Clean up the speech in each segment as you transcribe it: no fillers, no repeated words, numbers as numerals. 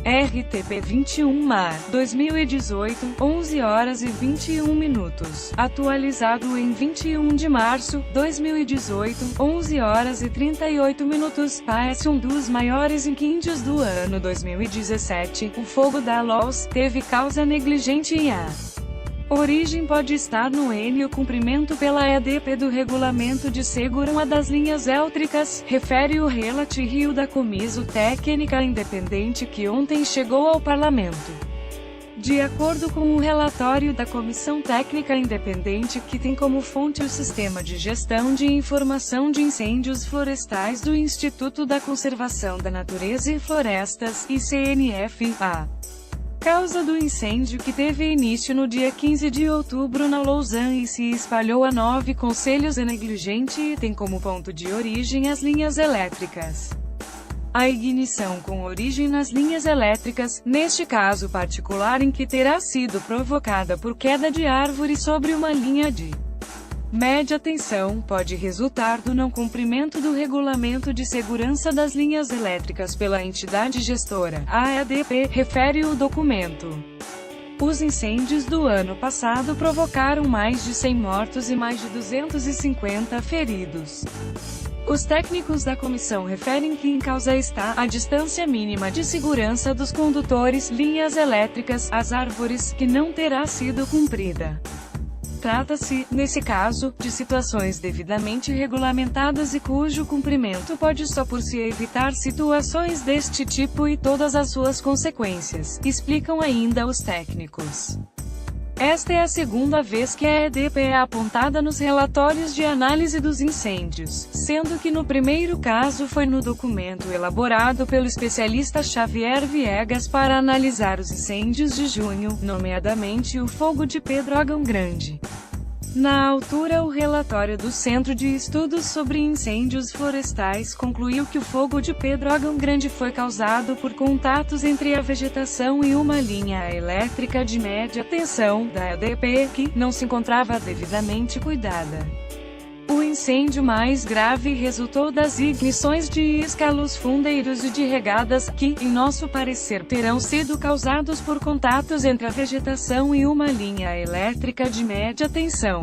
RTP 21/Mar, 2018, 11 horas e 21 minutos. Atualizado em 21 de março, 2018, 11 horas e 38 minutos. Parece um dos maiores incêndios do ano 2017. O fogo da Loos teve causa negligente e a origem pode estar no o cumprimento pela EDP do Regulamento de Segurança das Linhas Elétricas, refere o relativo da Comissão Técnica Independente que ontem chegou ao Parlamento. De acordo com o relatório da Comissão Técnica Independente, que tem como fonte o Sistema de Gestão de Informação de Incêndios Florestais do Instituto da Conservação da Natureza e Florestas, ICNF, a causa do incêndio, que teve início no dia 15 de outubro na Lausanne e se espalhou a 9 concelhos, é negligente e tem como ponto de origem as linhas elétricas. A ignição com origem nas linhas elétricas, neste caso particular em que terá sido provocada por queda de árvore sobre uma linha de média tensão, pode resultar do não cumprimento do Regulamento de Segurança das Linhas Elétricas pela entidade gestora, a EDP, refere o documento. Os incêndios do ano passado provocaram mais de 100 mortos e mais de 250 feridos. Os técnicos da comissão referem que em causa está a distância mínima de segurança dos condutores, linhas elétricas, as árvores, que não terá sido cumprida. Trata-se, nesse caso, de situações devidamente regulamentadas e cujo cumprimento pode só por se evitar situações deste tipo e todas as suas consequências, explicam ainda os técnicos. Esta é a segunda vez que a EDP é apontada nos relatórios de análise dos incêndios, sendo que no primeiro caso foi no documento elaborado pelo especialista Xavier Viegas para analisar os incêndios de junho, nomeadamente o fogo de Pedrógão Grande. Na altura, o relatório do Centro de Estudos sobre Incêndios Florestais concluiu que o fogo de Pedrógão Grande foi causado por contatos entre a vegetação e uma linha elétrica de média tensão, da EDP, que não se encontrava devidamente cuidada. O incêndio mais grave resultou das ignições de escalos fundeiros e de regadas, que, em nosso parecer, terão sido causados por contatos entre a vegetação e uma linha elétrica de média tensão.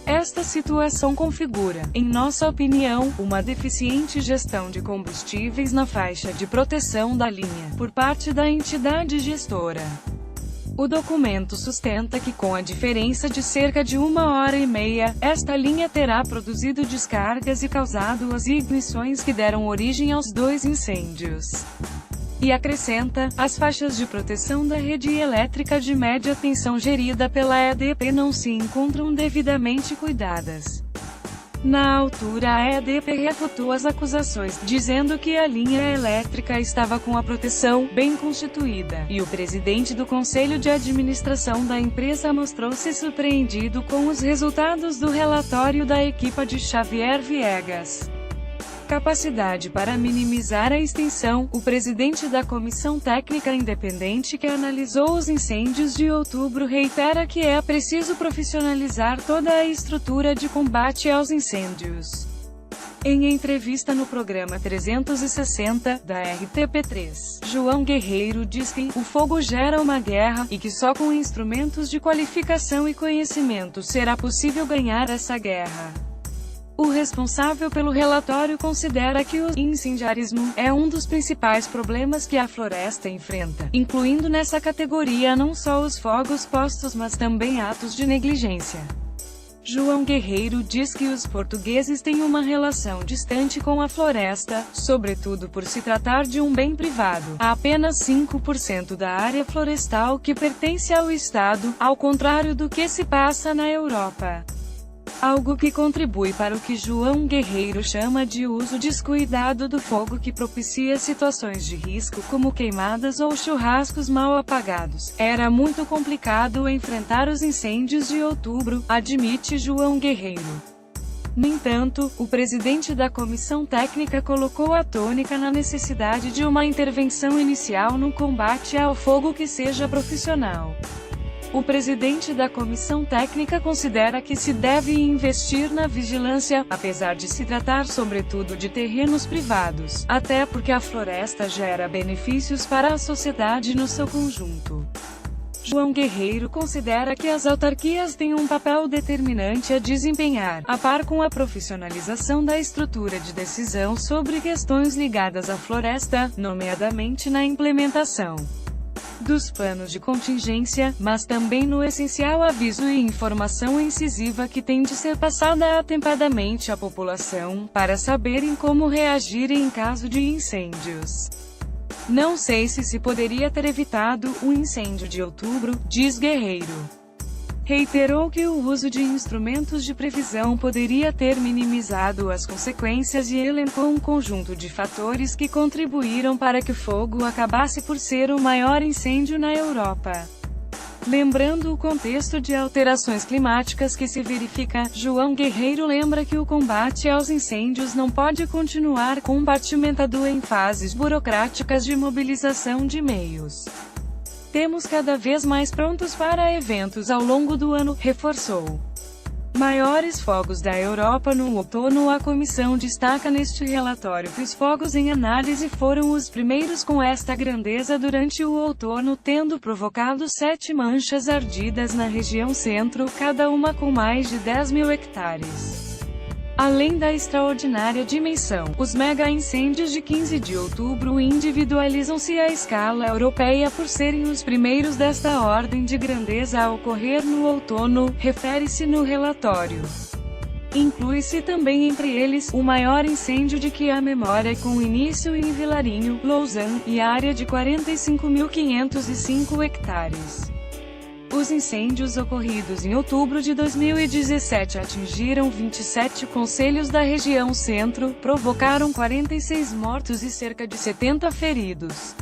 Esta situação configura, em nossa opinião, uma deficiente gestão de combustíveis na faixa de proteção da linha, por parte da entidade gestora. O documento sustenta que, com a diferença de cerca de 1h30, esta linha terá produzido descargas e causado as ignições que deram origem aos 2 incêndios. E acrescenta, as faixas de proteção da rede elétrica de média tensão gerida pela EDP não se encontram devidamente cuidadas. Na altura, a EDP refutou as acusações, dizendo que a linha elétrica estava com a proteção bem constituída, e o presidente do Conselho de Administração da empresa mostrou-se surpreendido com os resultados do relatório da equipe de Xavier Viegas. Capacidade para minimizar a extensão. O presidente da Comissão Técnica Independente que analisou os incêndios de outubro reitera que é preciso profissionalizar toda a estrutura de combate aos incêndios. Em entrevista no programa 360, da RTP3, João Guerreiro diz que o fogo gera uma guerra, e que só com instrumentos de qualificação e conhecimento será possível ganhar essa guerra. O responsável pelo relatório considera que o incendiarismo é um dos principais problemas que a floresta enfrenta, incluindo nessa categoria não só os fogos postos mas também atos de negligência. João Guerreiro diz que os portugueses têm uma relação distante com a floresta, sobretudo por se tratar de um bem privado. Há apenas 5% da área florestal que pertence ao Estado, ao contrário do que se passa na Europa. Algo que contribui para o que João Guerreiro chama de uso descuidado do fogo que propicia situações de risco como queimadas ou churrascos mal apagados. Era muito complicado enfrentar os incêndios de outubro, admite João Guerreiro. No entanto, o presidente da comissão técnica colocou a tônica na necessidade de uma intervenção inicial no combate ao fogo que seja profissional. O presidente da comissão técnica considera que se deve investir na vigilância, apesar de se tratar sobretudo de terrenos privados, até porque a floresta gera benefícios para a sociedade no seu conjunto. João Guerreiro considera que as autarquias têm um papel determinante a desempenhar, a par com a profissionalização da estrutura de decisão sobre questões ligadas à floresta, nomeadamente na implementação dos planos de contingência, mas também no essencial aviso e informação incisiva que tem de ser passada atempadamente à população, para saberem como reagir em caso de incêndios. Não sei se poderia ter evitado o incêndio de outubro, diz Guerreiro. Reiterou que o uso de instrumentos de previsão poderia ter minimizado as consequências e elencou um conjunto de fatores que contribuíram para que o fogo acabasse por ser o maior incêndio na Europa. Lembrando o contexto de alterações climáticas que se verifica, João Guerreiro lembra que o combate aos incêndios não pode continuar compartimentado em fases burocráticas de mobilização de meios. Temos cada vez mais prontos para eventos ao longo do ano, reforçou. Maiores fogos da Europa no outono. A comissão destaca neste relatório que os fogos em análise foram os primeiros com esta grandeza durante o outono, tendo provocado 7 manchas ardidas na região centro, cada uma com mais de 10.000 hectares. Além da extraordinária dimensão, os mega-incêndios de 15 de outubro individualizam-se à escala europeia por serem os primeiros desta ordem de grandeza a ocorrer no outono, refere-se no relatório. Inclui-se também entre eles, o maior incêndio de que há memória com início em Vilarinho, Lausanne, e área de 45.505 hectares. Os incêndios ocorridos em outubro de 2017 atingiram 27 concelhos da região centro, provocaram 46 mortos e cerca de 70 feridos.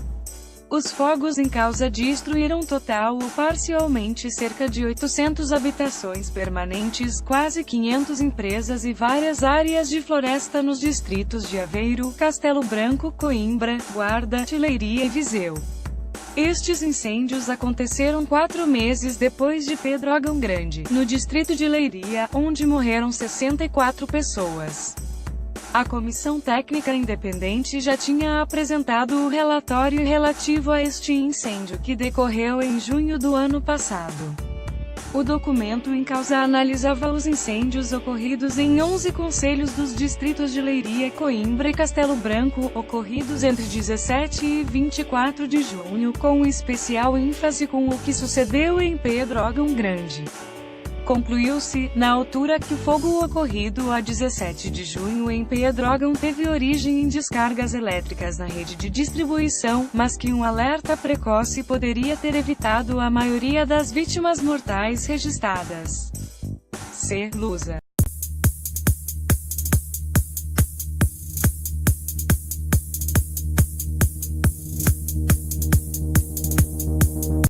Os fogos em causa destruíram total ou parcialmente cerca de 800 habitações permanentes, quase 500 empresas e várias áreas de floresta nos distritos de Aveiro, Castelo Branco, Coimbra, Guarda, Leiria e Viseu. Estes incêndios aconteceram 4 meses depois de Pedrógão Grande, no distrito de Leiria, onde morreram 64 pessoas. A comissão técnica independente já tinha apresentado o relatório relativo a este incêndio que decorreu em junho do ano passado. O documento em causa analisava os incêndios ocorridos em 11 concelhos dos distritos de Leiria, Coimbra e Castelo Branco, ocorridos entre 17 e 24 de junho, com especial ênfase com o que sucedeu em Pedrógão Grande. Concluiu-se, na altura, que o fogo ocorrido a 17 de junho em Pedrógão teve origem em descargas elétricas na rede de distribuição, mas que um alerta precoce poderia ter evitado a maioria das vítimas mortais registradas. C. Lusa.